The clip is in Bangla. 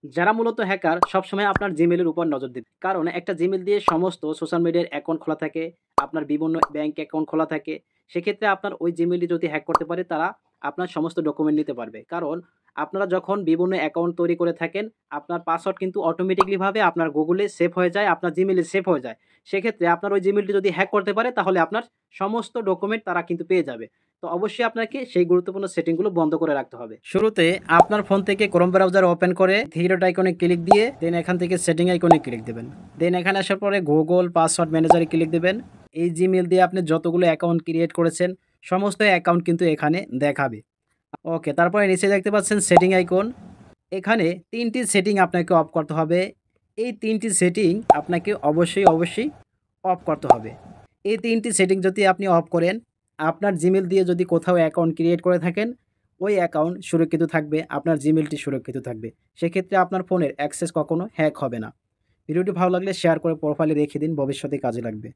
যারা মূলত হ্যাকার সবসময় আপনার জিমেইলের উপর নজর দিবে। কারণ একটা জিমেইল দিয়ে সমস্ত সোশ্যাল মিডিয়ার অ্যাকাউন্ট খোলা থাকে, আপনার বিভিন্ন ব্যাংক অ্যাকাউন্ট খোলা থাকে। সেক্ষেত্রে আপনার ওই জিমেইলটি যদি হ্যাক করতে পারে তারা আপনার সমস্ত ডকুমেন্ট নিতে পারবে। কারণ আপনারা যখন বিভিন্ন অ্যাকাউন্ট তৈরি করে থাকেন, আপনার পাসওয়ার্ড কিন্তু অটোমেটিক্যালি ভাবে আপনার গুগলে সেভ হয়ে যায়, আপনার জিমেইলে সেভ হয়ে যায়। সেক্ষেত্রে আপনার ওই জিমেইলটি যদি হ্যাক করতে পারে তাহলে আপনার সমস্ত ডকুমেন্ট তারা কিন্তু পেয়ে যাবে। তো অবশ্যই আপনাকে সেই গুরুত্বপূর্ণ সেটিংগুলো বন্ধ করে রাখতে হবে। শুরুতে আপনার ফোন থেকে ক্রোম ব্রাউজার ওপেন করে থ্রি ডট আইকনে ক্লিক দিয়ে দেন এখান থেকে সেটিং আইকনে ক্লিক দেবেন। দেন এখানে আসার পরে গুগল পাসওয়ার্ড ম্যানেজারে ক্লিক দেবেন। এই জিমেইল দিয়ে আপনি যতগুলো অ্যাকাউন্ট ক্রিয়েট করেছেন সমস্ত অ্যাকাউন্ট কিন্তু এখানে দেখাবে। ওকে, তারপরে নিচে দেখতে পাচ্ছেন সেটিং আইকন। এখানে ৩টি সেটিং আপনাকে অফ করতে হবে। এই ৩টি সেটিং আপনাকে অবশ্যই অফ করতে হবে। এই ৩টি সেটিং যদি আপনি অফ করেন, আপনার জিমেইল দিয়ে যদি কোথাও অ্যাকাউন্ট ক্রিয়েট করে থাকেন, ওই অ্যাকাউন্ট সুরক্ষিত থাকবে, আপনার জিমেইলটি সুরক্ষিত থাকবে। সেক্ষেত্রে আপনার ফোনের অ্যাক্সেস কখনো হ্যাক হবে না। ভিডিওটি ভালো লাগলে শেয়ার করে প্রোফাইলে রেখে দিন, ভবিষ্যতে কাজে লাগবে।